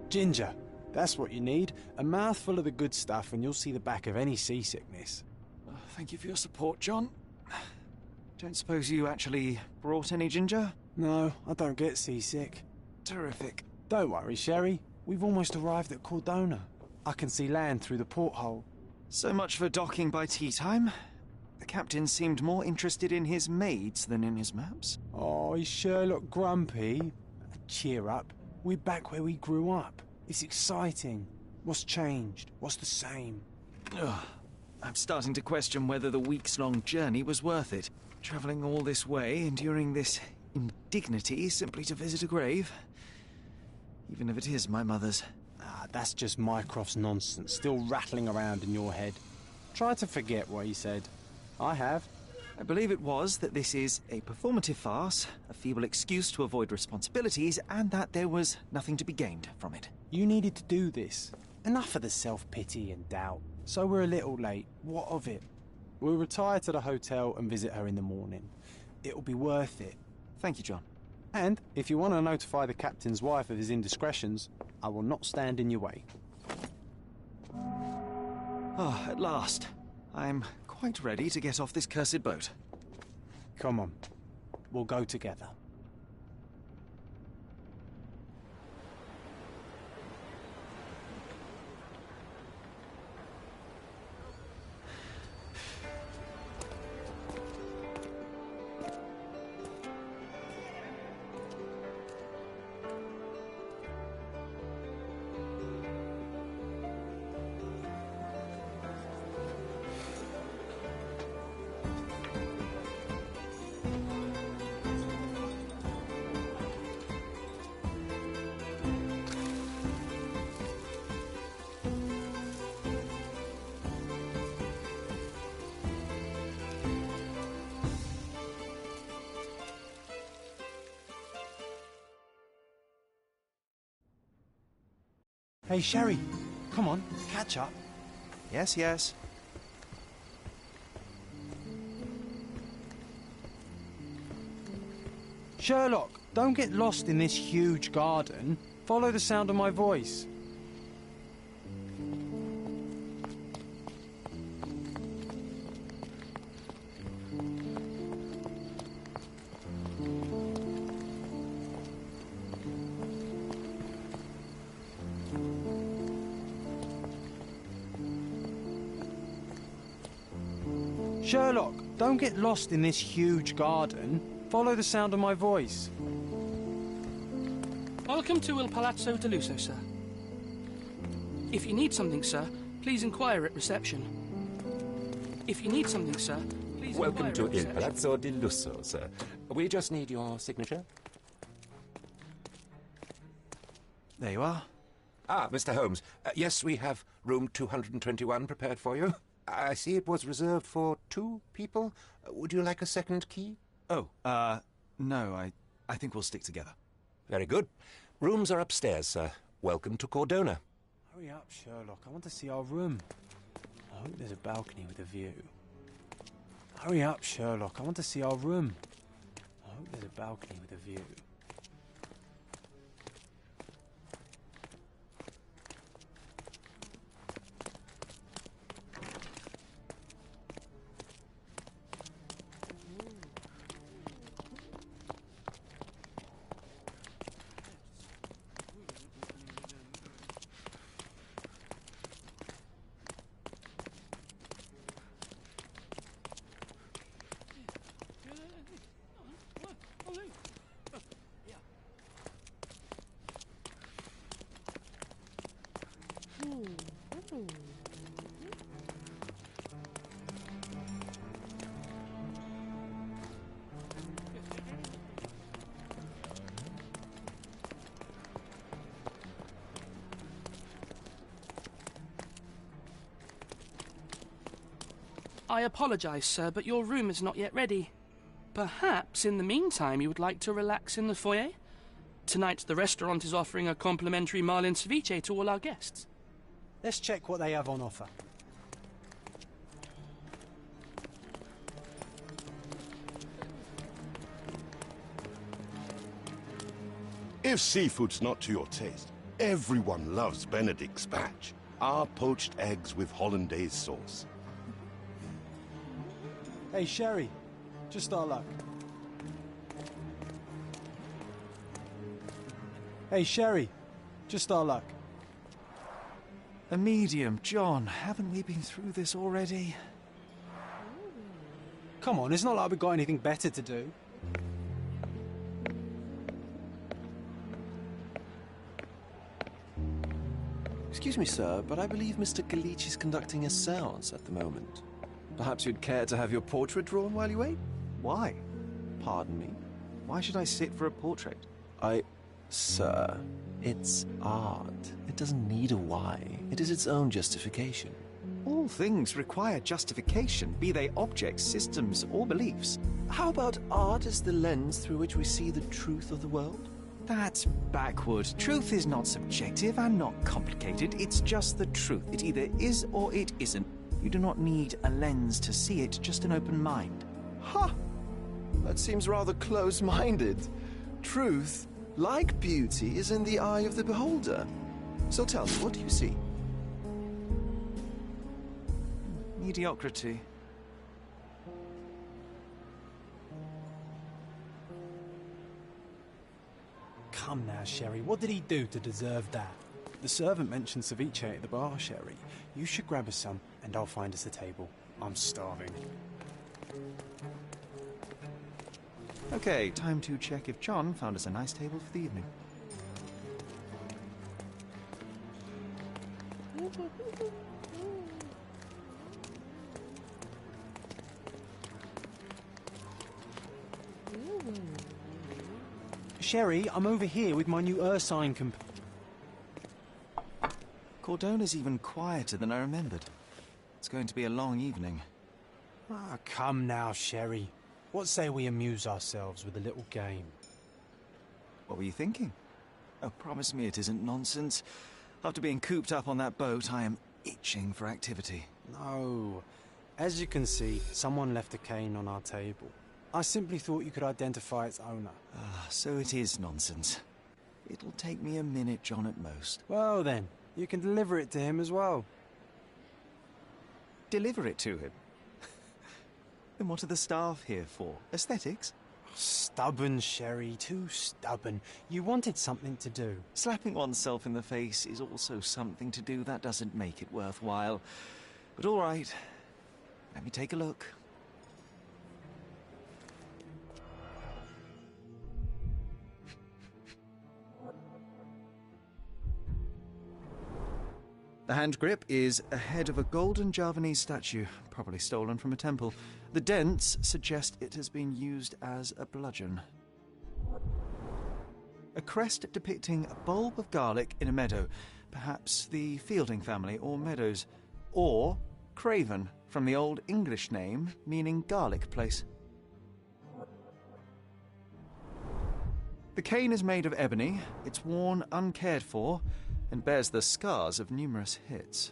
Ginger. That's what you need. A mouthful of the good stuff and you'll see the back of any seasickness. Thank you for your support, John. Don't suppose you actually brought any ginger? No, I don't get seasick. Terrific. Don't worry, Sherry. We've almost arrived at Cordona. I can see land through the porthole. So much for docking by tea time. The captain seemed more interested in his maids than in his maps. Oh, is Sherlock grumpy? Cheer up. We're back where we grew up. It's exciting. What's changed? What's the same? Ugh. I'm starting to question whether the weeks-long journey was worth it. Travelling all this way, enduring this indignity simply to visit a grave. Even if it is my mother's. Ah, that's just Mycroft's nonsense, still rattling around in your head. Try to forget what he said. I have. I believe it was that this is a performative farce, a feeble excuse to avoid responsibilities, and that there was nothing to be gained from it. You needed to do this. Enough of the self-pity and doubt. So we're a little late. What of it? We'll retire to the hotel and visit her in the morning. It'll be worth it. Thank you, John. And if you want to notify the captain's wife of his indiscretions, I will not stand in your way. Ah, at last. I'm quite ready to get off this cursed boat. Come on. We'll go together. Hey, Sherry, come on, catch up. Yes, yes. Sherlock, don't get lost in this huge garden. Follow the sound of my voice. Sherlock, don't get lost in this huge garden. Follow the sound of my voice. Welcome to Il Palazzo de Lusso, sir. If you need something, sir, please inquire at reception. If you need something, sir, please Welcome inquire to at Il reception. Palazzo di Lusso, sir. We just need your signature. There you are. Ah, Mr. Holmes. Yes, we have room 221 prepared for you. I see it was reserved for 2 people. Would you like a second key? Oh, no, I think we'll stick together. Very good. Rooms are upstairs, sir. Welcome to Cordona. Hurry up, Sherlock. I want to see our room. I hope there's a balcony with a view. Hurry up, Sherlock. I want to see our room. I hope there's a balcony with a view. I apologize, sir, but your room is not yet ready. Perhaps, in the meantime, you would like to relax in the foyer? Tonight, the restaurant is offering a complimentary marlin ceviche to all our guests. Let's check what they have on offer. If seafood's not to your taste, Everyone loves Benedict spatch. Our poached eggs with hollandaise sauce. Hey, Sherry. Just our luck. Hey, Sherry. Just our luck. A medium, John. Haven't we been through this already? Come on, it's not like we've got anything better to do. Excuse me, sir, but I believe Mr. Galich is conducting a séance at the moment. Perhaps you'd care to have your portrait drawn while you wait? Why? Pardon me? Why should I sit for a portrait? Sir, it's art. It doesn't need a why. It is its own justification. All things require justification, be they objects, systems, or beliefs. How about art as the lens through which we see the truth of the world? That's backward. Truth is not subjective and not complicated. It's just the truth. It either is or it isn't. You do not need a lens to see it, just an open mind. Ha! That seems rather close-minded. Truth, like beauty, is in the eye of the beholder. So tell me, what do you see? Mediocrity. Come now, Sherry. What did he do to deserve that? The servant mentioned ceviche at the bar, Sherry. You should grab us some, and I'll find us a table. I'm starving. Okay, time to check if John found us a nice table for the evening. Sherry, I'm over here with my new Ursine Cordona's even quieter than I remembered. It's going to be a long evening. Ah, come now, Sherry. What say we amuse ourselves with a little game? What were you thinking? Oh, promise me it isn't nonsense. After being cooped up on that boat, I am itching for activity. No. As you can see, someone left a cane on our table. I simply thought you could identify its owner. Ah, so it is nonsense. It'll take me a minute, John, at most. Well then, you can deliver it to him as well. Deliver it to him? Then what are the staff here for? Aesthetics? Stubborn, Sherry, too stubborn. You wanted something to do. Slapping oneself in the face is also something to do. That doesn't make it worthwhile. But all right, let me take a look. The hand grip is a head of a golden Javanese statue, probably stolen from a temple. The dents suggest it has been used as a bludgeon. A crest depicting a bulb of garlic in a meadow, perhaps the Fielding family or Meadows, or Craven, from the Old English name meaning garlic place. The cane is made of ebony, it's worn uncared for, and bears the scars of numerous hits.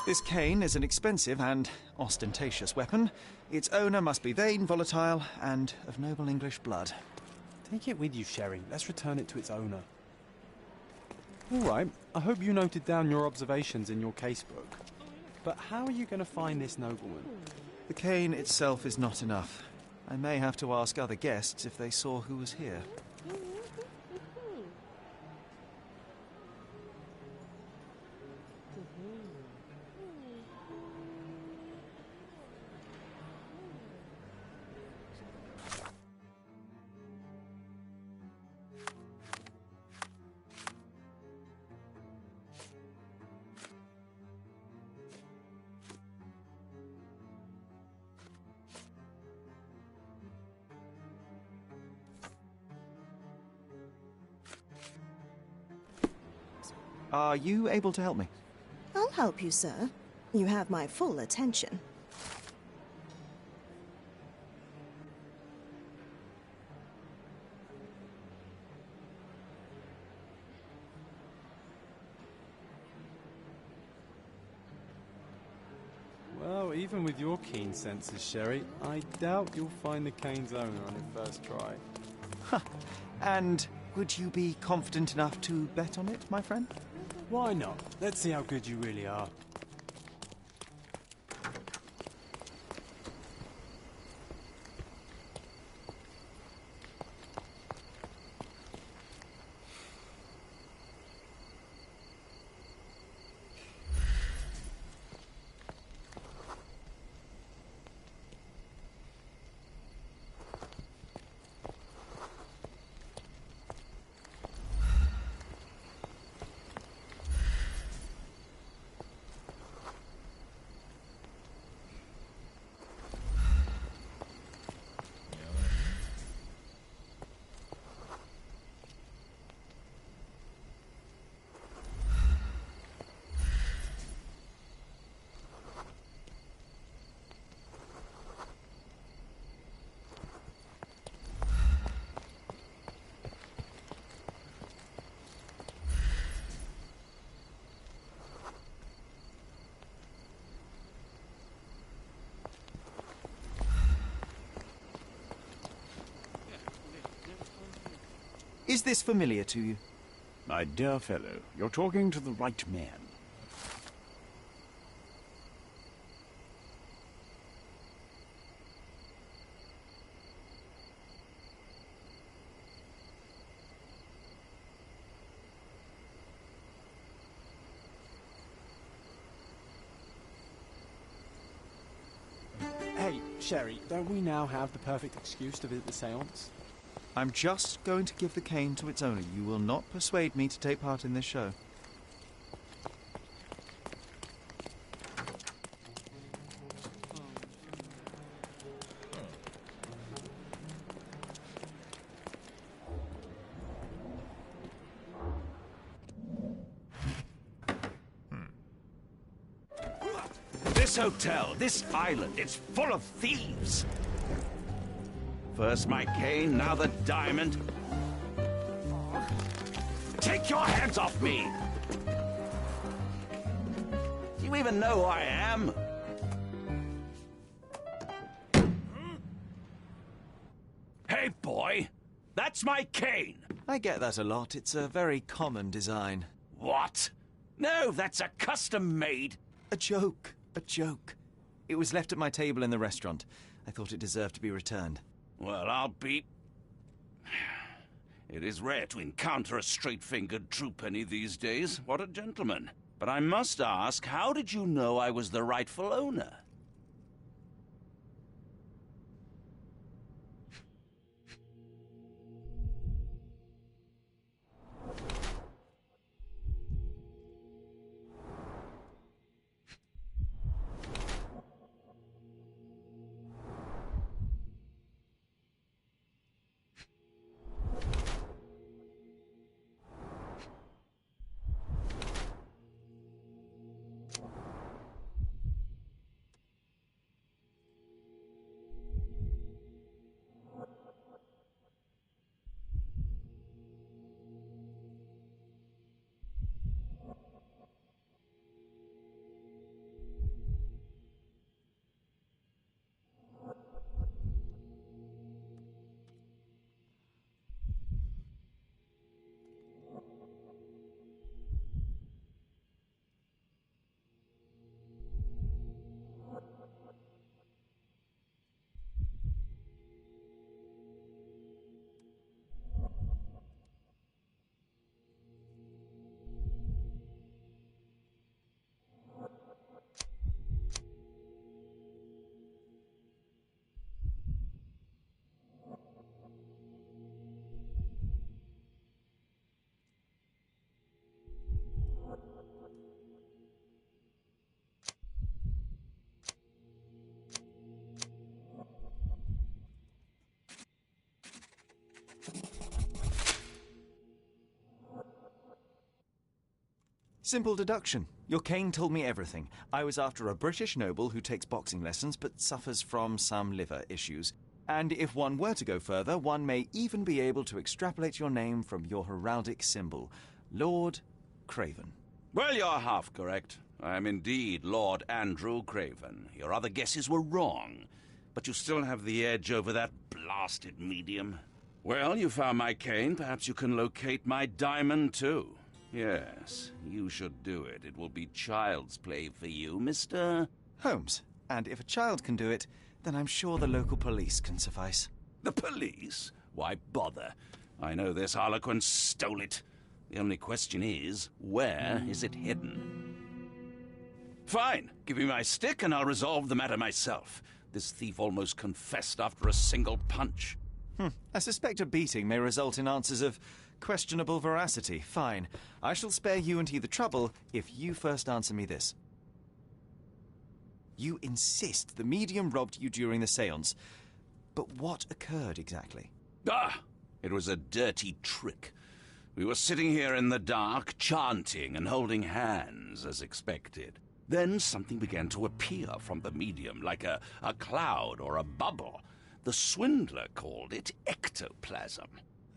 This cane is an expensive and ostentatious weapon. Its owner must be vain, volatile, and of noble English blood. Take it with you, Sherry. Let's return it to its owner. All right. I hope you noted down your observations in your casebook. But how are you going to find this nobleman? The cane itself is not enough. I may have to ask other guests if they saw who was here. Are you able to help me? I'll help you, sir. You have my full attention. Well, even with your keen senses, Sherry, I doubt you'll find the cane's owner on your first try. And Would you be confident enough to bet on it, my friend? Why not? Let's see how good you really are. Is this familiar to you? My dear fellow, you're talking to the right man. Hey, Sherry, don't we now have the perfect excuse to visit the seance? I'm just going to give the cane to its owner. You will not persuade me to take part in this show. This hotel, this island, it's full of thieves. First my cane, now the diamond. Take your hands off me! Do you even know who I am? Hey, boy! That's my cane! I get that a lot. It's a very common design. What? No, that's a custom-made... A joke. A joke. It was left at my table in the restaurant. I thought it deserved to be returned. Well, I'll be... It is rare to encounter a straight-fingered true penny these days. What a gentleman. But I must ask, how did you know I was the rightful owner? Simple deduction. Your cane told me everything. I was after a British noble who takes boxing lessons but suffers from some liver issues. And if one were to go further, one may even be able to extrapolate your name from your heraldic symbol, Lord Craven. Well, you're half correct. I am indeed Lord Andrew Craven. Your other guesses were wrong. But you still have the edge over that blasted medium. Well, you found my cane. Perhaps you can locate my diamond, too. Yes, you should do it. It will be child's play for you, Mr. Holmes. And if a child can do it, then I'm sure the local police can suffice. The police? Why bother? I know this harlequin stole it. The only question is, where is it hidden? Fine. Give me my stick and I'll resolve the matter myself. This thief almost confessed after a single punch. I suspect a beating may result in answers of questionable veracity. Fine. I shall spare you and he the trouble if you first answer me this. You insist the medium robbed you during the séance. But what occurred exactly? It was a dirty trick. We were sitting here in the dark, chanting and holding hands, as expected. Then something began to appear from the medium, like a cloud or a bubble. The swindler called it ectoplasm.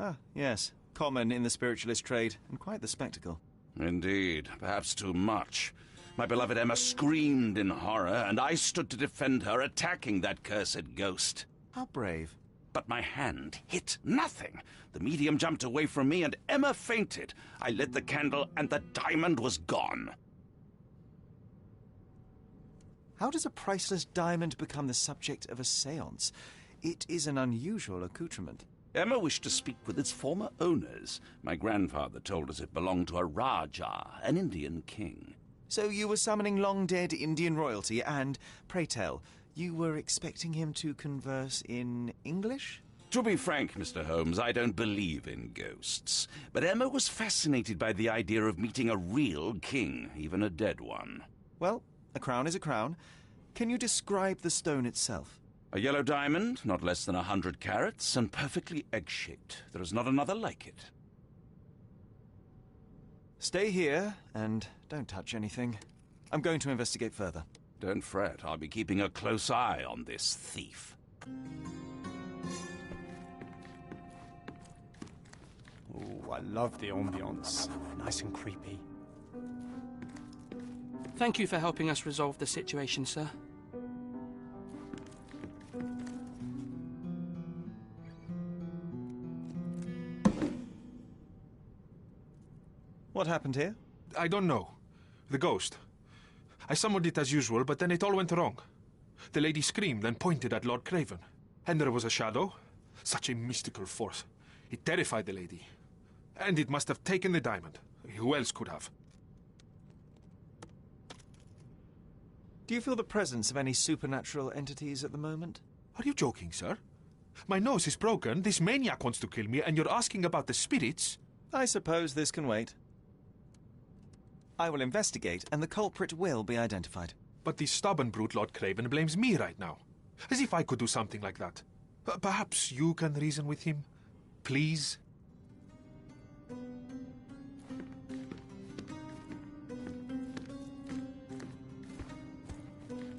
Ah, yes. Common in the spiritualist trade, and quite the spectacle. Indeed, perhaps too much. My beloved Emma screamed in horror, and I stood to defend her, attacking that cursed ghost. How brave. But my hand hit nothing. The medium jumped away from me, and Emma fainted. I lit the candle, and the diamond was gone. How does a priceless diamond become the subject of a séance? It is an unusual accoutrement. Emma wished to speak with its former owners. My grandfather told us it belonged to a Rajah, an Indian king. So you were summoning long-dead Indian royalty, and, pray tell, you were expecting him to converse in English? To be frank, Mr. Holmes, I don't believe in ghosts. But Emma was fascinated by the idea of meeting a real king, even a dead one. Well, a crown is a crown. Can you describe the stone itself? A yellow diamond, not less than 100 carats, and perfectly egg-shaped. There is not another like it. Stay here, and don't touch anything. I'm going to investigate further. Don't fret, I'll be keeping a close eye on this thief. Oh, I love the ambience. Nice and creepy. Thank you for helping us resolve the situation, sir. What happened here? I don't know. The ghost. I summoned it as usual, but then it all went wrong. The lady screamed and pointed at Lord Craven. And there was a shadow. Such a mystical force. It terrified the lady. And it must have taken the diamond. Who else could have? Do you feel the presence of any supernatural entities at the moment? Are you joking, sir? My nose is broken, this maniac wants to kill me, and you're asking about the spirits? I suppose this can wait. I will investigate, and the culprit will be identified. But this stubborn brute Lord Craven blames me right now. As if I could do something like that. Perhaps you can reason with him? Please?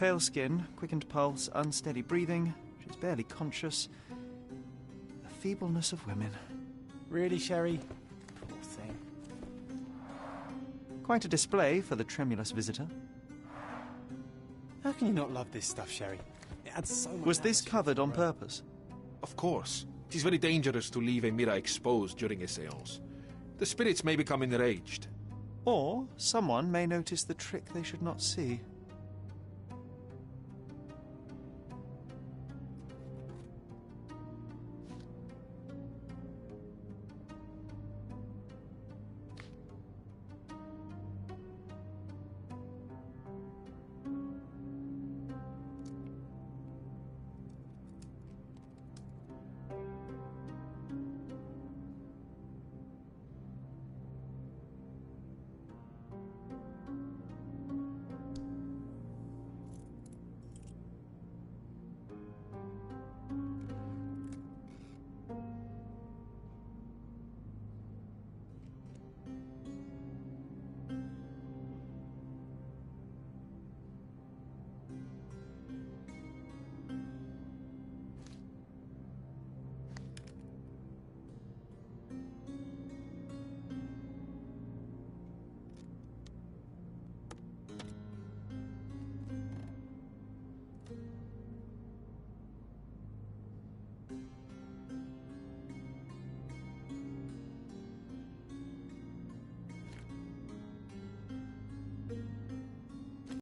Pale skin, quickened pulse, unsteady breathing. She's barely conscious. The feebleness of women. Really, Sherry? Poor thing. Quite a display for the tremulous visitor. How can you not love this stuff, Sherry? It adds so much. Was this atmosphere covered on to the room. purpose? Of course. It is very dangerous to leave a mirror exposed during a séance. The spirits may become enraged. Or someone may notice the trick they should not see.